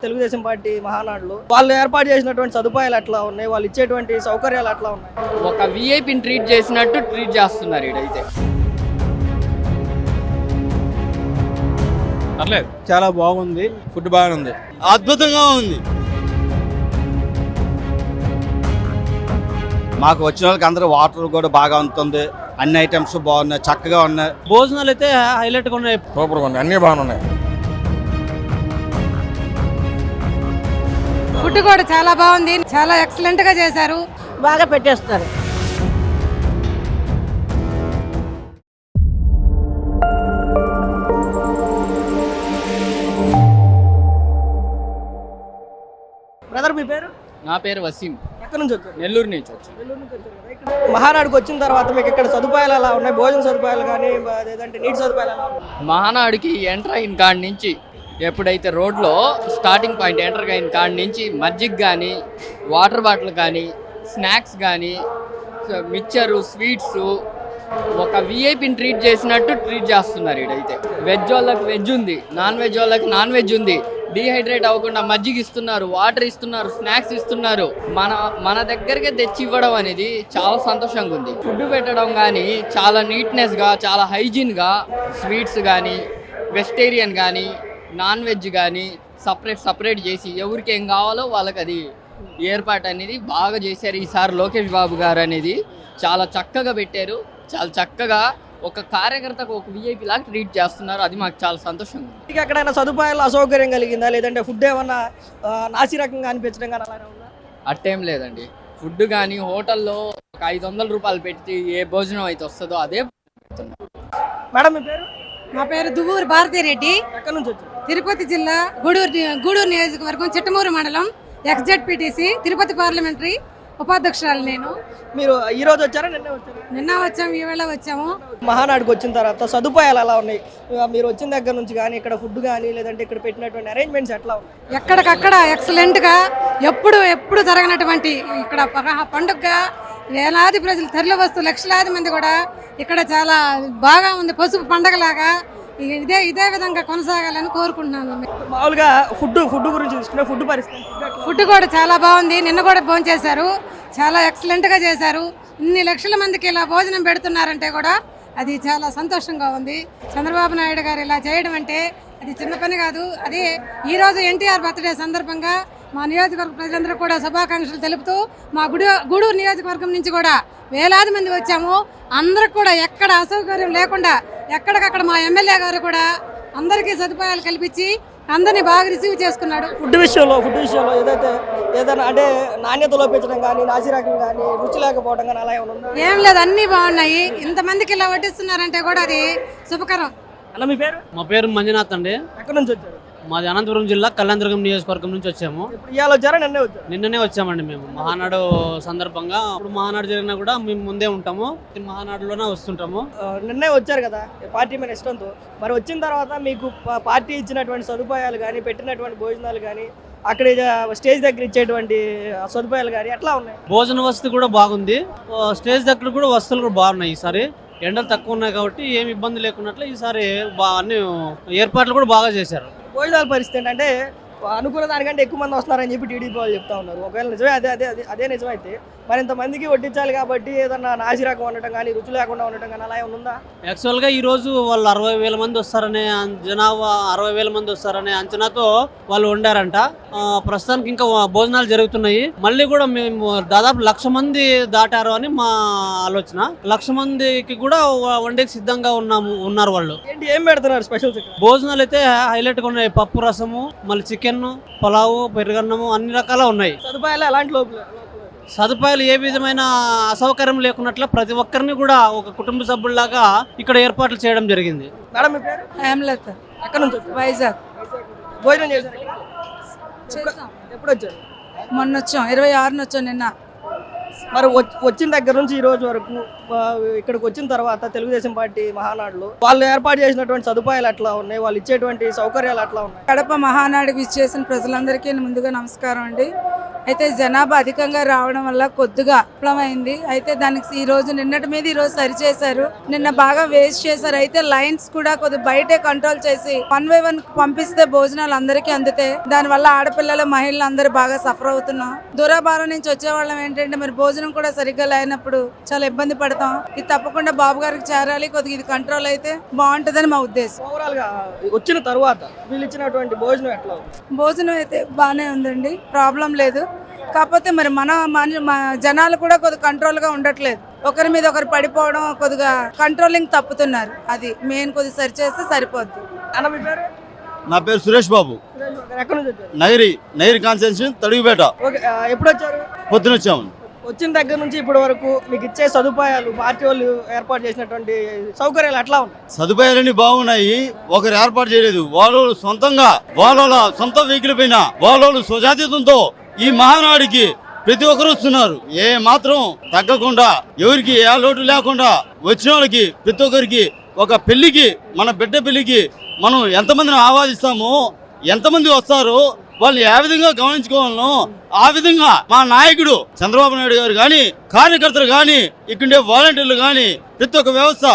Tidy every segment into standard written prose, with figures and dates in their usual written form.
Telugu Desam party మహానాడులో వాళ్ళు ఏర్పాటు చేసినటువంటి సదుపాయాలు ఎట్లా ఉన్నాయి, వాళ్ళు ఇచ్చేటువంటి సౌకర్యాలు ఎట్లా ఉన్నాయి? ఒక విఐపిని ట్రీట్ చేసినట్టు ట్రీట్ చేస్తున్నారు ఇడైతే. అట్లేదు, చాలా బాగుంది. ఫుడ్ బాగానే ఉంది, అద్భుతంగా ఉంది. మాకు వచ్చిన వాళ్ళకి అందరూ వాటర్ కూడా బాగా ఉంటుంది, అన్ని ఐటమ్స్ బాగున్నాయి, చక్కగా ఉన్నాయి. భోజనాలు అయితే హైలైట్గా ఉన్నాయి, సూపర్గా ఉన్నాయి, అన్ని బాగున్నాయి. ఫుడ్ కూడా చాలా బాగుంది, చాలా ఎక్సలెంట్ గా చేశారు, బాగా పెట్టేస్తారు. బ్రదర్ మీ పేరు? నా పేరు వసీం, ఎక్కడి నుంచి వచ్చారు? నెల్లూరు నుంచి వచ్చాను. నెల్లూరు నుంచి వచ్చారు కదా. ఇక్కడ మహానాడుకు వచ్చిన తర్వాత మీకు ఇక్కడ సదుపాయాలు ఎలా ఉన్నాయి? భోజన సదుపాయాలు కానీ లేదంటే నీటి సదుపాయాలు ఎలా ఉన్నాయి? మహానాడుకి ఎంటర్ అయిన కాడి నుంచి ఎప్పుడైతే రోడ్లో స్టార్టింగ్ పాయింట్ ఎంటర్ అయిన కాడి నుంచి మజ్జిగ కానీ, వాటర్ బాటిల్ కానీ, స్నాక్స్ కానీ, మిక్చరు, స్వీట్స్, ఒక విఐపిని ట్రీట్ చేసినట్టు ట్రీట్ చేస్తున్నారు ఇడైతే. వెజ్ వాళ్ళకి వెజ్ ఉంది, నాన్ వెజ్ వాళ్ళకి నాన్ వెజ్ ఉంది. డీహైడ్రేట్ అవ్వకుండా మజ్జిగ ఇస్తున్నారు, వాటర్ ఇస్తున్నారు, స్నాక్స్ ఇస్తున్నారు. మన దగ్గరకే తెచ్చి ఇవ్వడం అనేది చాలా సంతోషంగా ఉంది. ఫుడ్ పెట్టడం కానీ చాలా నీట్నెస్గా, చాలా హైజీన్గా, స్వీట్స్ కానీ, వెజిటేరియన్ కానీ, నాన్ వెజ్ కానీ సపరేట్ చేసి ఎవరికి ఏం కావాలో వాళ్ళకి అది ఏర్పాటు అనేది బాగా చేశారు. ఈసారి లోకేష్ బాబు గారు అనేది చాలా చక్కగా పెట్టారు. చాలా చక్కగా ఒక కార్యకర్తకు ఒక విఐపి లాగా ట్రీట్ చేస్తున్నారు. అది మాకు చాలా సంతోషంగా ఉంది. మీకు ఎక్కడైనా సదుపాయాలు అసౌకర్యం కలిగిందా, లేదంటే ఫుడ్ ఏమన్నా నాసిరకంగా అనిపించడం కానీ అలానే ఉందా? అట్టేం లేదండి. ఫుడ్ కానీ హోటల్లో ఒక 500 రూపాయలు పెట్టి ఏ భోజనం అయితే వస్తుందో అదే పెడుతున్నారు. మేడం మీ పేరు? మా పేరు దువ్వూరు భారతిరెడ్డి, ఎక్కడి నుంచి వచ్చారు? తిరుపతి జిల్లా గూడూరు నియోజకవర్గం చిట్టమూరు మండలం, ఎక్స్జెడ్పీటీసీ తిరుపతి పార్లమెంటరీ ఉపాధ్యక్షురాలు నేను. మీరు ఈ రోజు వచ్చారా నిన్న వచ్చారా? నిన్న వచ్చాము, ఈవేళ వచ్చాము. మహానాడుకు వచ్చిన తర్వాత సదుపాయాలు ఎలా ఉన్నాయి? మీరు వచ్చిన దగ్గర నుంచి కానీ ఇక్కడ ఫుడ్ కానీ లేదంటే ఇక్కడ పెట్టినటువంటి అరేంజ్మెంట్స్ ఎట్లా ఉన్నాయి? ఎక్కడికక్కడ ఎక్సలెంట్ గా, ఎప్పుడు జరగనటువంటి ఇక్కడ పండుగగా వేలాది ప్రజలు తరలి వస్తూ లక్షలాది మంది కూడా ఇక్కడ చాలా బాగా ఉంది. పసుపు పండగలాగా ఇదే విధంగా కొనసాగాలని కోరుకుంటున్నాను. మామూలుగా ఫుడ్ గురించి చూసుకుంటే ఫుడ్ పరిస్థితి, ఫుడ్ కూడా చాలా బాగుంది. నిన్న కూడా భోజనం చేశారు, చాలా ఎక్సలెంట్గా చేశారు. ఇన్ని లక్షల మందికి ఇలా భోజనం పెడుతున్నారంటే కూడా అది చాలా సంతోషంగా ఉంది. చంద్రబాబు నాయుడు గారు ఇలా చేయడం అంటే అది చిన్న పని కాదు. అది ఈరోజు ఎన్టీఆర్ బర్త్డే సందర్భంగా మా నియోజకవర్గ ప్రజలందరూ కూడా శుభాకాంక్షలు తెలుపుతూ మా గూడూరు నియోజకవర్గం నుంచి కూడా వేలాది మంది వచ్చాము. అందరికి కూడా ఎక్కడ అసౌకర్యం లేకుండా ఎక్కడికక్కడ మా ఎమ్మెల్యే గారు కూడా అందరికీ సదుపాయాలు కల్పించి అందరినీ బాగా రిసీవ్ చేసుకున్నాడు. ఫుడ్ విషయంలో ఏదైనా అంటే నాణ్యత లోపించడం కానీ, నాసిరకం కానీ, రుచి లేకపోవడం కానీ అలా ఏమైనా ఉందా? ఏం లేదు, అన్నీ బాగున్నాయి. ఇంతమందికి ఇలా వడ్డిస్తున్నారంటే కూడా అది శుభకరం. అన్న మీ పేరు? మా పేరు మంజునాథ్ అండి. ఎక్కడి నుంచి వచ్చారు? మాది అనంతపురం జిల్లా కళ్యాణదుర్గం నియోజకవర్గం నుంచి వచ్చాము. ఇప్పుడు ఇవాళ వచ్చారా నిన్నే వచ్చారు? నిన్ననే వచ్చామండి మేము మహానాడు సందర్భంగా. ఇప్పుడు మహానాడు జరిగినా కూడా మేము ముందే ఉంటాము, మహానాడులోనే వస్తుంటాము. నిన్నే వచ్చారు కదా పార్టీ మీద ఇష్టంతో. మరి వచ్చిన తర్వాత మీకు పార్టీ ఇచ్చినటువంటి సదుపాయాలు కానీ, పెట్టినటువంటి భోజనాలు కానీ, అక్కడ స్టేజ్ దగ్గర ఇచ్చేటువంటి సదుపాయాలు కానీ ఎట్లా ఉన్నాయి? భోజన వసతి కూడా బాగుంది, స్టేజ్ దగ్గర కూడా వసతులు కూడా బాగున్నాయి. ఈసారి ఎండలు తక్కువ ఉన్నాయి కాబట్టి ఏమి ఇబ్బంది లేకున్నట్లు ఈసారి అన్ని ఏర్పాట్లు కూడా బాగా చేశారు. భోజనాల పరిస్థితి ఏంటంటే అనుకున్న దానికంటే ఎక్కువ మంది వస్తున్నారని చెప్పి టీడీపీ వాళ్ళు చెప్తా ఉన్నారు. ఒకవేళ నిజమే అదే నిజమైతే మరి ఇంతమందికి వడ్డించాలి కాబట్టి ఏదన్నా నాసిరకం ఉండటం కానీ, రుచి లేకుండా ఉండటం కానీ అలా ఏమైనా ఉందా? యాక్చువల్గా ఈరోజు వాళ్ళు 60,000 మంది వస్తారనే జనాభా 60,000 మంది వస్తారనే అంచనాతో వాళ్ళు వండారంట. ప్రస్తుతానికి ఇంకా భోజనాలు జరుగుతున్నాయి. మళ్ళీ కూడా మేము దాదాపు 1,00,000 మంది దాటారు అని మా ఆలోచన. 1,00,000 మందికి కూడా వండేకి సిద్ధంగా ఉన్నారు వాళ్ళు. ఏం పెడుతున్నారు స్పెషల్స్? భోజనాలు అయితే హైలైట్గా ఉన్నాయి. పప్పు రసము, మళ్ళీ చికెన్, పలావు, పెరుగన్నము అన్ని రకాల ఉన్నాయి. సదుపాయాలు ఎలాంటి సదుపాయాలు ఏ విధమైన అసౌకర్యం లేకున్నట్లు ప్రతి ఒక్కరిని కూడా ఒక కుటుంబ సభ్యుల్లాగా ఇక్కడ ఏర్పాట్లు చేయడం జరిగింది. మేడం మీ పేరు? హేమలత, ఎక్కడి నుంచి వచ్చారు? వైజాగ్. భోజనం చేశారు? ఎప్పుడు వచ్చారు? మొన్న వచ్చాం, 26న వచ్చాం నిన్న. మరి వచ్చిన దగ్గర నుంచి ఈ రోజు వరకు ఇక్కడికి వచ్చిన తర్వాత తెలుగుదేశం పార్టీ మహానాడులో వాళ్ళు ఏర్పాటు చేసినటువంటి సదుపాయాలు ఎట్లా ఉన్నాయి, వాళ్ళు ఇచ్చేటువంటి సౌకర్యాలు ఎట్లా ఉన్నాయి? కడప మహానాడుకి ఇచ్చేసిన ప్రజలందరికీ ముందుగా నమస్కారం అండి. అయితే జనాభా అధికంగా రావడం వల్ల కొద్దిగా విఫలమైంది. అయితే దానికి ఈ రోజు నిన్నటి మీద ఈ రోజు సరి చేశారు. నిన్న బాగా వేస్ట్ చేశారు. అయితే లైన్స్ కూడా కొద్దిగా బయటే కంట్రోల్ చేసి 1 by 1 పంపిస్తే భోజనాలు అందరికీ అందుతాయి. దాని వల్ల ఆడపిల్లలు మహిళలు అందరూ బాగా సఫర్ అవుతున్నాం. దూరభారం నుంచి వచ్చే వాళ్ళం ఏంటంటే మరి భోజనం కూడా సరిగ్గా లేనప్పుడు చాలా ఇబ్బంది పడతాం. ఇది తప్పకుండా బాబు గారికి చేరాలి. కొద్దిగా ఇది కంట్రోల్ అయితే బాగుంటుందని మా ఉద్దేశం. ఓవరాల్ గా వచ్చిన తర్వాత వీళ్ళు ఇచ్చినటువంటి భోజనం ఎట్లా ఉంది? భోజనం అయితే బాగానే ఉందండి, ప్రాబ్లం లేదు. కాకపోతే మరి మన జనాలు కూడా కొద్దిగా కంట్రోల్గా ఉండట్లేదు. ఒకరి మీద ఒకరు పడిపోవడం, కొద్దిగా కంట్రోలింగ్ తప్పుతున్నారు. అది మెయిన్ కొద్దిగా సరి చేస్తే సరిపోద్ది. అన్న మీ పేరు? నా పేరు సురేష్ బాబు, ఎక్కడి నుంచి వచ్చారు? నైరి కాన్స్టిట్యూన్సీ తడుగుపేట. ఓకే, ఎప్పుడు వచ్చారు? పొద్దున వచ్చాము. వచ్చిన దగ్గర నుంచి ఇప్పటి వరకు మీకు ఇచ్చే సదుపాయాలు, పార్టీ వాళ్ళు ఏర్పాటు చేసినటువంటి సౌకర్యాలు ఎట్లా ఉన్నాయి? సదుపాయాలన్నీ బాగున్నాయి. ఒకరు ఏర్పాటు చేయలేదు. వాళ్ళు సొంతంగా వాళ్ళ సొంత వెహికల్ పైన వాళ్ళు స్వజాతీతంతో ఈ మహానాడికి ప్రతి ఒక్కరు వస్తున్నారు. ఏ మాత్రం తగ్గకుండా, ఎవరికి ఏ లోటు లేకుండా వచ్చిన వాళ్ళకి ప్రతి ఒక్కరికి ఒక పెళ్లికి, మన బిడ్డ పెళ్లికి మనం ఎంతమందిని ఆహ్వానిస్తామో, ఎంతమంది వస్తారో వాళ్ళు ఏ విధంగా గమనించుకోవాలనో ఆ విధంగా మా నాయకుడు చంద్రబాబు నాయుడు గారు కానీ, కార్యకర్తలు కానీ, ఇక్కడే వాలంటీర్లు కానీ ప్రతి ఒక్క వ్యవస్థ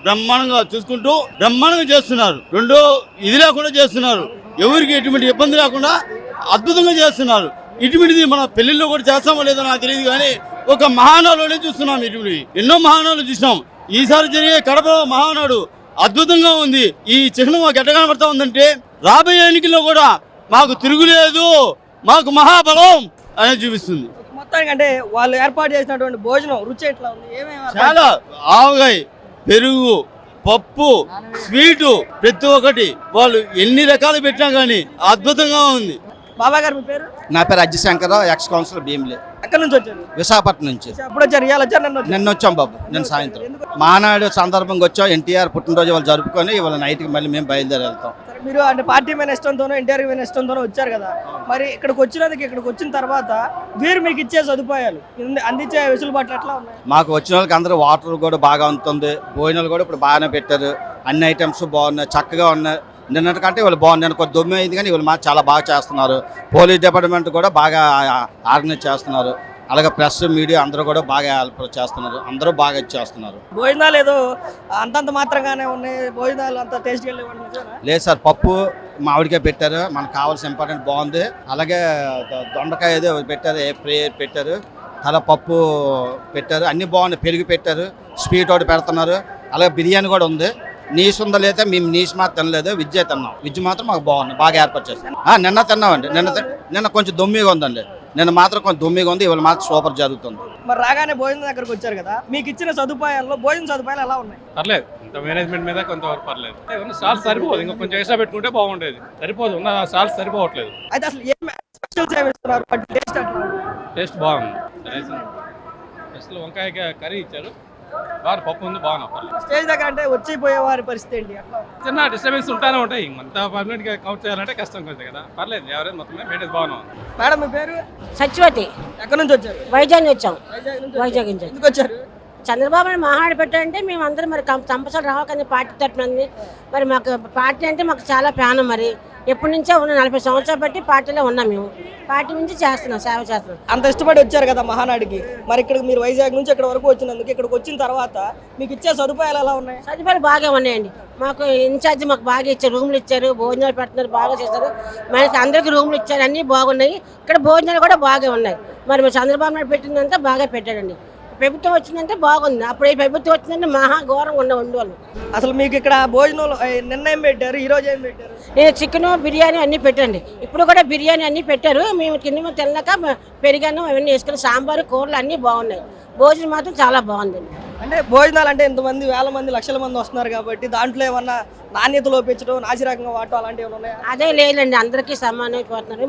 బ్రహ్మాండంగా చూసుకుంటూ బ్రహ్మాండంగా చేస్తున్నారు. రెండో ఇది లేకుండా చేస్తున్నారు. ఎవరికి ఎటువంటి ఇబ్బంది లేకుండా అద్భుతంగా చేస్తున్నారు. ఇటువంటిది మన పెళ్లిల్లో కూడా చేస్తామో లేదో నాకు తెలియదు కానీ ఒక మహానాడులోనే చూస్తున్నాం. ఇటువంటివి ఎన్నో మహానాడు చూసినాం. ఈసారి జరిగే కడప మహానాడు అద్భుతంగా ఉంది. ఈ చిహ్నం మాకు ఎట్ట కనబడతా ఉందంటే రాబోయే ఎన్నికల్లో కూడా మాకు తిరుగులేదు, మాకు మహాబలం అనేది చూపిస్తుంది. మొత్తానికంటే వాళ్ళు ఏర్పాటు చేసినటువంటి భోజనం రుచి ఎట్లా ఉంది? ఏమేమి చాలా ఆవకాయ, పెరుగు, పప్పు, స్వీటు ప్రతి ఒక్కటి వాళ్ళు ఎన్ని రకాలు పెట్టినా కానీ అద్భుతంగా ఉంది. బాబా గారు మీ పేరు? నా పేరు అజ్జి శంకర్, ఎక్స్ కౌన్సిలర్ భీమిలే. ఎక్కడి నుంచి వచ్చారు? విశాఖపట్నం నుంచి. ఎప్పుడు వచ్చారు? ఇవాళ వచ్చారు? నిన్న వచ్చాం బాబు. నిన్న సాయంత్రం మహానాడు సందర్భంగా వచ్చాం. ఎన్టీఆర్ పుట్టినరోజు వాళ్ళు జరుపుకొని ఇవాళ నైట్కి మళ్ళీ మేము బయలుదేరి వెళ్తాం. మీరు అంటే పార్టీ మీద ఇష్టంతోనో, ఎన్టీఆర్ మీద ఇష్టంతోనో వచ్చారు కదా, మరి ఇక్కడికి వచ్చినందుకు, ఇక్కడికి వచ్చిన తర్వాత వీరు మీకు ఇచ్చే సదుపాయాలు, అందించే వెసులుబాట్లు ఎట్లా ఉన్నాయి? మాకు వచ్చిన వాళ్ళకి అందరూ వాటర్ కూడా బాగా ఉంటుంది. భోజనాలు కూడా ఇప్పుడు బాగానే పెట్టారు. అన్ని ఐటమ్స్ బాగున్నాయి, చక్కగా ఉన్నాయి. నిన్నటికంటే వాళ్ళు బాగుంది. కొద్ది దొమ్మి అయింది కానీ వాళ్ళు మాకు చాలా బాగా చేస్తున్నారు. పోలీస్ డిపార్ట్మెంట్ కూడా బాగా ఆర్గనైజ్ చేస్తున్నారు. అలాగే ప్రెస్, మీడియా అందరూ కూడా బాగా హెల్ప్ చేస్తున్నారు. అందరూ బాగా చేస్తున్నారు. భోజనాలు ఏదో అంతంత మాత్రంగానే ఉన్నాయి, భోజనాలు అంత టేస్ట్గా లేదు సార్. పప్పు మామిడికాయ పెట్టారు, మనకు కావాల్సిన ఇంపార్టెంట్ బాగుంది. అలాగే దొండకాయ ఏదో పెట్టారు, పెట్టారు. అలా పప్పు పెట్టారు, అన్నీ బాగున్నాయి. పెరుగు పెట్టారు, స్వీట్ ఒకటి పెడుతున్నారు. అలాగే బిర్యానీ కూడా ఉంది. నీసు ఉందా లేదా? మేము నీసు మాత్రం తినలేదు, విజ్జే తిన్నాం. విజ్జు మాత్రం మాకు బాగుంది, బాగా ఏర్పాటు చేస్తాం. నిన్న తిన్నామండి. నిన్న కొంచెం దొమ్మిగా ఉందండి. నిన్న మాత్రం కొంచెం దొమ్మిగా ఉంది. ఇవాళ మాత్రం సూపర్ జరుగుతుంది. మరి రాగానే భోజనం దగ్గరకు వచ్చారు కదా, మీకు ఇచ్చిన సదుపాయాల్లో భోజన సదుపాయాలు ఎలా ఉన్నాయి? పర్లేదు, ఇంత మేనేజ్మెంట్ మీద కొంతవరకు పర్లేదు. సాల్స్ సరిపోదు, ఇంకా కొంచెం ఎక్స్ట్రా పెట్టుకుంటే బాగుండేది. సరిపోదు, ఉన్న సాల్స్ సరిపోవట్లేదు. అయితే అసలు ఏం స్పెషల్ సేవ ఇస్తున్నారు? టేస్ట్ అట్లా టేస్ట్ బాగుంది. అసలు వంకాయ కర్రీ ఇచ్చారు, బాగా పప్పు ఉంది, బాగా పర్లేదు. స్టేజ్ దగ్గర అంటే వచ్చిపోయే వారి పరిస్థితి ఏంటి? అట్లా చిన్న డిస్టర్బెన్స్ ఉంటానే ఉంటాయి. అంతా పర్మనెంట్ గా కౌంట్ చేయాలంటే కష్టం కొంచెం కదా. పర్లేదు, ఎవరైనా మొత్తం మెయింటైన్ బాగున్నాం. మేడం మీ పేరు? సత్యవతి. ఎక్కడి నుంచి వచ్చారు? వైజాగ్ నుంచి వచ్చాం. వైజాగ్ నుంచి ఎందుకు వచ్చారు? చంద్రబాబు నాయుడు మహానాడు పెట్టారంటే మేము అందరం మరి కంపల్సరీ రావాలి కానీ పార్టీ తరఫున మరి మాకు పార్టీ అంటే మాకు చాలా ప్రాణం. మరి ఎప్పటి నుంచో ఉన్న 40 సంవత్సరాలు బట్టి పార్టీలో ఉన్నాం. మేము పార్టీ నుంచి చేస్తున్నాం, సేవ చేస్తున్నాం. అంత ఇష్టపడి వచ్చారు కదా మహానాడికి, మరి ఇక్కడ మీరు వైజాగ్ నుంచి ఇక్కడ వరకు వచ్చినందుకు, ఇక్కడికి వచ్చిన తర్వాత మీకు ఇచ్చే సదుపాయాలు ఎలా ఉన్నాయి? సదుపాయాలు బాగా ఉన్నాయండి. మాకు ఇన్ఛార్జ్ మాకు బాగా ఇచ్చారు, రూమ్లు ఇచ్చారు, భోజనాలు పెడుతున్నారు, బాగా చేస్తారు. మనకి అందరికీ రూమ్లు ఇచ్చారు, అన్నీ బాగున్నాయి. ఇక్కడ భోజనాలు కూడా బాగా ఉన్నాయి. మరి చంద్రబాబు నాయుడు పెట్టిందంతా బాగా పెట్టాడండి. ప్రభుత్వం వచ్చిందంటే బాగుంది. అప్పుడు ఈ ప్రభుత్వం వచ్చిందంటే మహా ఘోరం ఉండేవాళ్ళు. అసలు మీకు ఇక్కడ భోజనంలో నిన్న ఏం పెట్టారు, ఈ రోజు ఏం పెట్టారు? నేను చికెన్, బిర్యానీ అన్నీ పెట్టండి. ఇప్పుడు కూడా బిర్యానీ అన్నీ పెట్టారు. మేము కింద తిన్నాక పెరిగాను అవన్నీ వేసుకుని సాంబారు, కూరలు అన్నీ బాగున్నాయి. భోజనం మాత్రం చాలా బాగుందండి. అంటే భోజనాలు అంటే ఇంతమంది, వేల మంది, లక్షల మంది వస్తున్నారు కాబట్టి దాంట్లో ఏమన్నా నాణ్యత లోపించడం, నాసిరకంగా వాడటం అలాంటివి ఏమైనా ఉన్నాయా? అదే లేదండి, అందరికీ సమానమైపోతున్నారు.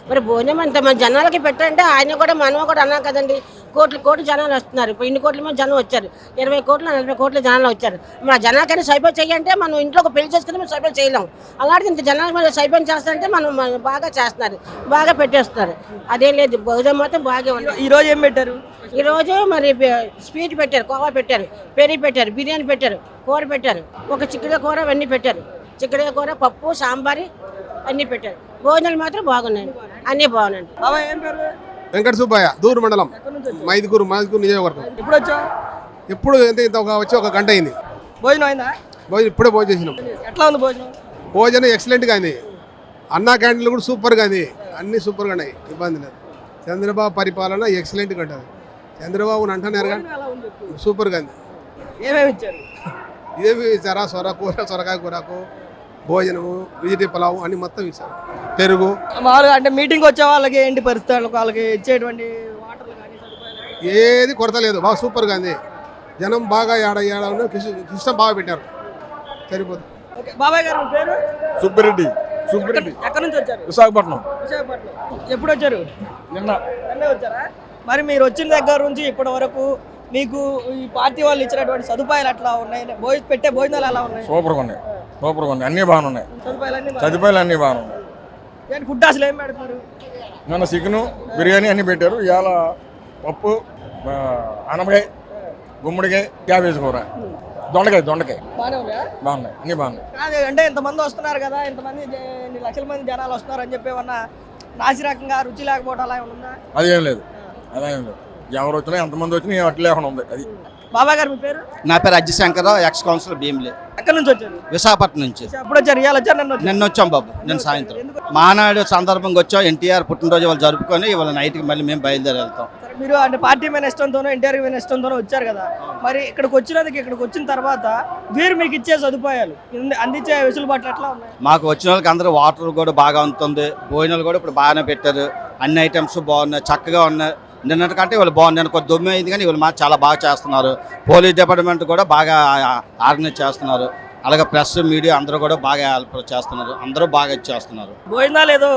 మరి భోజనం అంత మన జనాలకి పెట్టారంటే ఆయన కూడా మనం కూడా అన్నాం కదండి. కోట్లు జనాలు వస్తున్నారు. ఇప్పుడు ఇన్ని కోట్ల మంది జనం వచ్చారు, 20 కోట్లు 40 కోట్ల జనాలు వచ్చారు. మరి జనాలకైనా సైపం చేయాలంటే మనం ఇంట్లో ఒక పెళ్లి చేసుకుని మనం సైపం చేయలేం. అలాంటి ఇంత జనాలు మనం సైపం చేస్తారంటే మనం బాగా చేస్తున్నారు, బాగా పెట్టేస్తున్నారు. అదే లేదు, భోజనం మాత్రం బాగా ఉంది. ఈ రోజు ఏం పెట్టారు? ఈరోజు మరి స్వీట్ పెట్టారు, కోవా పెట్టారు, పెరుగు పెట్టారు, బిర్యానీ పెట్టారు, కూర పెట్టారు, ఒక చిక్కుడు కూర అవన్నీ పెట్టారు. చిక్కుడు కూర, పప్పు, సాంబారు అన్నీ పెట్టారు. భోజనాలు మాత్రం బాగున్నాయి, అన్నీ బాగున్నాయి. బాబా ఏం పేరు? వెంకట సుబ్బయ్య దూరు మండలం ఎక్కడి నుంచి వచ్చారు? మైదుకూరు నియోజకవర్గం. ఎప్పుడు వచ్చావు? ఎప్పుడు ఇంత వచ్చి ఒక గంట అయింది. భోజనం అయిందా? ఇప్పుడే భోజనం చేసినాం. ఎట్లా ఉంది భోజనం? భోజనం ఎక్సలెంట్గా అయింది. అన్నా క్యాంటీన్లు కూడా సూపర్గా ఉంది. అన్నీ సూపర్గా ఉన్నాయి, ఇబ్బంది లేదు. చంద్రబాబు పరిపాలన ఎక్సలెంట్గా ఉంటుంది. చంద్రబాబుని అంటున్నారు కానీ ఎలా ఉంది చెప్పు. సూపర్గా ఉంది. ఏమేమి ఇచ్చారు? ఇదేమి ఇచ్చారా? సొరకాయ కూరకు, భోజనము, వెజిటేబుల్ పలావు అన్ని మొత్తం ఇచ్చారు. పెరుగు మామూలుగా అంటే మీటింగ్ వచ్చే వాళ్ళకి ఏంటి పరిస్థితులు, వాళ్ళకి ఇచ్చేటువంటి వాటర్లు కానీ సదుపాయాలు కానీ? ఏది కొరత లేదు, బాగా సూపర్గా ఉంది. జనం బాగా ఏడ సిస్టమ్ బాగా పెట్టారు, సరిపోతుంది. ఓకే, బాబాయ్ గారు మీ పేరు? సుబ్బిరెడ్డి. ఎక్కడి నుంచి వచ్చారు? విశాఖపట్నం. విశాఖపట్నం. ఎప్పుడు వచ్చారు? నిన్నే వచ్చారా? మరి మీరు వచ్చిన దగ్గర నుంచి ఇప్పటి వరకు మీకు ఈ పార్టీ వాళ్ళు ఇచ్చినటువంటి సదుపాయాలు ఎట్లా ఉన్నాయి? పెట్టే భోజనాలు ఎలా ఉన్నాయి? సూపర్గా ఉన్నాయి, అన్నీ బాగున్నాయి. సదుపాయాలు అన్నీ బాగున్నాయి. ఏంటి ఫుడ్ అసలు ఏం పెడుతున్నారు? నిన్న చికెను, బిర్యానీ అన్నీ పెట్టారు. ఇవాళ పప్పు, అనపకాయ, గుమ్మడికాయ, క్యాబేజ్ కూర, దొండకాయ బాగానే ఉన్నాయా? బాగున్నాయి, అన్నీ బాగున్నాయి. కాదు అంటే ఇంతమంది వస్తున్నారు కదా, ఇంతమంది ఇన్ని లక్షల మంది జనాలు వస్తున్నారు అని చెప్పి ఏమన్నా నాసిరకంగా రుచి లేకపోవడం అలా ఏమన్నా ఉందా? అదేం లేదు. ఎవరు వచ్చినా ఎంతమంది వచ్చినా అట్లా లేకుండా ఉంది. అది బాబాయ్ గారు మీ పేరు? నా పేరు అజ్జిశంకర్, ఎక్స్ కౌన్సిలర్ భీమిలి. ఎక్కడి నుంచి వచ్చారు? విశాఖపట్నం నుంచి. ఎప్పుడు వచ్చారు? ఇవాళ వచ్చారు? నిన్న వచ్చాం బాబు, నిన్న సాయంత్రం. మహానాడు సందర్భంగా వచ్చాం. ఎన్టీఆర్ పుట్టినరోజు వాళ్ళు జరుపుకొని ఇవాళ నైట్కి మళ్ళీ మేము బయలుదేరి వెళ్తాం. మీరు అంటే పార్టీ మీద ఇష్టంతోనో ఎన్టీఆర్ మీద ఇష్టంతోనో వచ్చారు కదా, మరి ఇక్కడికి వచ్చిన తర్వాత వీరు మీకు ఇచ్చే సదుపాయాలు అందించే వెసులుబాట్లు ఎట్లా ఉన్నాయి? మాకు వచ్చిన వాళ్ళకి అందరూ వాటర్ కూడా బాగా ఉంటుంది. భోజనాలు కూడా ఇప్పుడు బాగానే పెట్టారు. అన్ని ఐటమ్స్ బాగున్నాయి, చక్కగా ఉన్నాయి. నిన్నటికంటే వాళ్ళు బాగుంది. నేను కొద్ది దొమ్మి అయింది కానీ వాళ్ళు మాకు చాలా బాగా చేస్తున్నారు. పోలీస్ డిపార్ట్మెంట్ కూడా బాగా ఆర్గనైజ్ చేస్తున్నారు. అలాగే ప్రెస్ మీడియా అందరూ కూడా బాగా హెల్ప్ చేస్తున్నారు. అందరూ బాగా ఇచ్చేస్తున్నారు. భోజనాలు ఏదో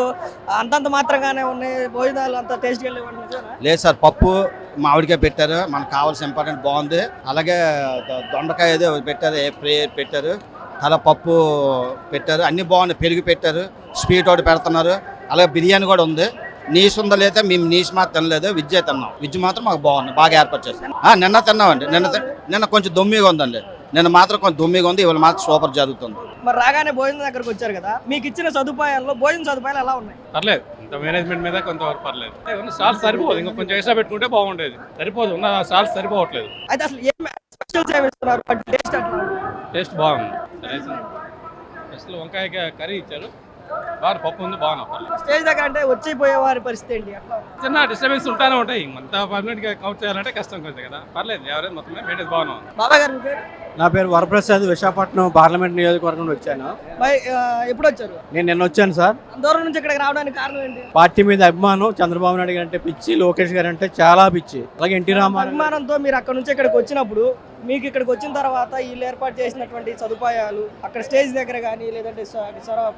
అంతంత మాత్రంగానే ఉన్నాయి, భోజనాలు అంత టేస్ట్గా లేదు సార్. పప్పు మామిడికాయ పెట్టారు, మనకు కావాల్సిన ఇంపార్టెంట్ బాగుంది. అలాగే దొండకాయ ఏదో పెట్టారు, పెట్టారు. అలా పప్పు పెట్టారు, అన్నీ బాగున్నాయి. పెరుగు పెట్టారు, స్వీట్ ఒకటి పెడుతున్నారు. అలాగే బిర్యానీ కూడా ఉంది. నీసు ఉందా లేదా? మేము నీసు మాత్రం తినలేదు, విజ్జే తిన్నాం. విజ్జు మాత్రం మాకు బాగుంది, బాగా ఏర్పాటు చేస్తాం. నిన్న తిన్నామండి. నిన్న కొంచెం దొమ్మిగా ఉందండి. నిన్న మాత్రం కొంచెం దొమ్మిగా ఉంది, ఇవాళ మాత్రం సూపర్ జరుగుతుంది. మరి రాగానే భోజనం దగ్గరకు వచ్చారు కదా, మీకు ఇచ్చిన సదుపాయాల్లో భోజన సదుపాయాలు ఎలా ఉన్నాయి? పర్లేదు, ఇంత మేనేజ్మెంట్ మీద కొంతవరకు పర్లేదు. ఉన్న సాల్స్ సరిపోదు, ఇంకా కొంచెం ఎక్స్ట్రా పెట్టుకుంటే బాగుండేది. సరిపోదు, ఉన్న సాల్స్ సరిపోవట్లేదు. అయితే అసలు ఏం స్పెషల్ సేవ ఇస్తున్నారు? టేస్ట్ అట్లా టేస్ట్ బాగుంది. అసలు వంకాయ కర్రీ ఇచ్చారు, బాగా పప్పు ఉంది, బాగున్నా. స్టేజ్ దగ్గర అంటే వచ్చిపోయే వారి పరిస్థితి ఏంటి? చిన్న డిస్టర్బెన్స్ ఉంటానే ఉంటాయి. అంతా పర్మనెంట్ గా కౌంట్ చేయాలంటే కష్టం కొంచెం కదా. పర్లేదు, ఎవరైనా మొత్తం మెయింటైన్ బాగున్నాం. బాబాయ్ గారు మీ పేరు? నా పేరు వరప్రసాద్, విశాఖపట్నం పార్లమెంట్ నియోజకవర్గం నుండి వచ్చాను. ఎప్పుడు వచ్చారు? నేను నిన్న వచ్చాను సార్. దూరం నుంచి ఇక్కడికి రావడానికి కారణం ఏంటి? పార్టీ మీద అభిమానం. చంద్రబాబు నాయుడు గారు అంటే పిచ్చి, లోకేష్ గారు అంటే చాలా పిచ్చి. అలాగే ఎన్టీ రామారావు అభిమానంతో మీరు అక్కడ నుంచి ఇక్కడికి వచ్చినప్పుడు, మీకు ఇక్కడికి వచ్చిన తర్వాత వీళ్ళు ఏర్పాటు చేసినటువంటి సదుపాయాలు అక్కడ స్టేజ్ దగ్గర కానీ లేదంటే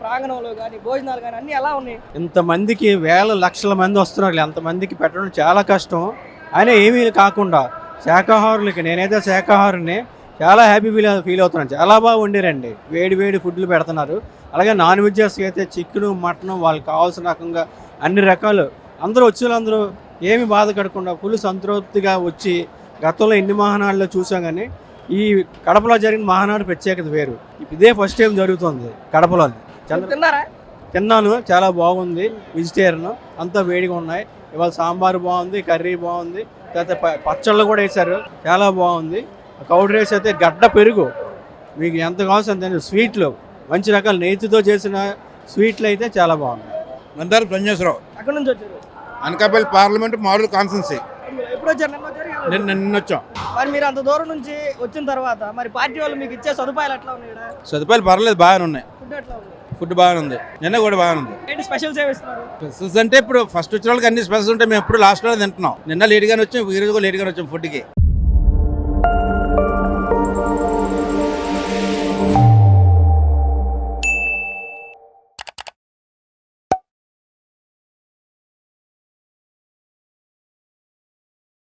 ప్రాంగణంలో కానీ భోజనాలు కానీ అన్ని ఎలా ఉన్నాయి? ఇంతమందికి వేల లక్షల మంది వస్తున్నారు. ఎంతమందికి పెట్టడం చాలా కష్టం. అయినా ఏమీ కాకుండా శాఖాహారులకి, నేనైతే శాఖాహారుని, చాలా హ్యాపీ ఫీల్ అవుతున్నాను. చాలా బాగా వండారండి, వేడి ఫుడ్లు పెడుతున్నారు. అలాగే నాన్ వెజ్జెస్కి అయితే చికెను, మటను వాళ్ళకి కావాల్సిన రకంగా అన్ని రకాలు. అందరూ వచ్చే వాళ్ళందరూ ఏమి బాధ కడకుండా ఫుల్ సంతృప్తిగా వచ్చి, గతంలో ఎన్ని మహానాడులో చూసాం కానీ ఈ కడపలో జరిగిన మహానాడు ప్రత్యేకత వేరు. ఇదే ఫస్ట్ టైం జరుగుతుంది కడపలో. తిన్నాను, చాలా బాగుంది. వెజిటేరియన్ అంతా వేడిగా ఉన్నాయి. ఇవాళ సాంబారు బాగుంది, కర్రీ బాగుంది, తర్వాత పచ్చళ్ళు కూడా వేశారు, చాలా బాగుంది. కౌడ్ రైస్ అయితే గడ్డ పెరుగు, మీకు ఎంత కావాల్సి అంత. స్వీట్లు మంచి రకాల నెయ్యితో చేసిన స్వీట్లు అయితే చాలా బాగున్నాయి. మందారు సంజేశ్వరరావు. అక్కడ నుంచి వచ్చారు? Anakapalli parliament model constituency. ఎప్పుడు వచ్చారు? నిన్న వచ్చాం. మరి మీరు అంత దూరం నుంచి వచ్చిన తర్వాత మరి పార్టీ వాళ్ళు మీకు ఇచ్చే సదుపాయాలు ఎట్లా ఉన్నాయి? సదుపాయాలు పర్లేదు, బాగానే ఉన్నాయి. ఫుడ్ ఎట్లా ఉంది? ఫుడ్ బాగానే ఉంది, నిన్న కూడా బాగానే ఉంది. ఏంటి స్పెషల్ సేవ ఇస్తున్నారు? స్పెషల్స్ అంటే ఇప్పుడు ఫస్ట్ వచ్చిన వాళ్ళకి అన్ని స్పెషల్స్ ఉంటాయి. మేము ఎప్పుడు లాస్ట్ లో తింటున్నాం. నిన్న లేట్గానే వచ్చాం, ఈ రోజు కూడా లేట్గానే వచ్చాం ఫుడ్కి.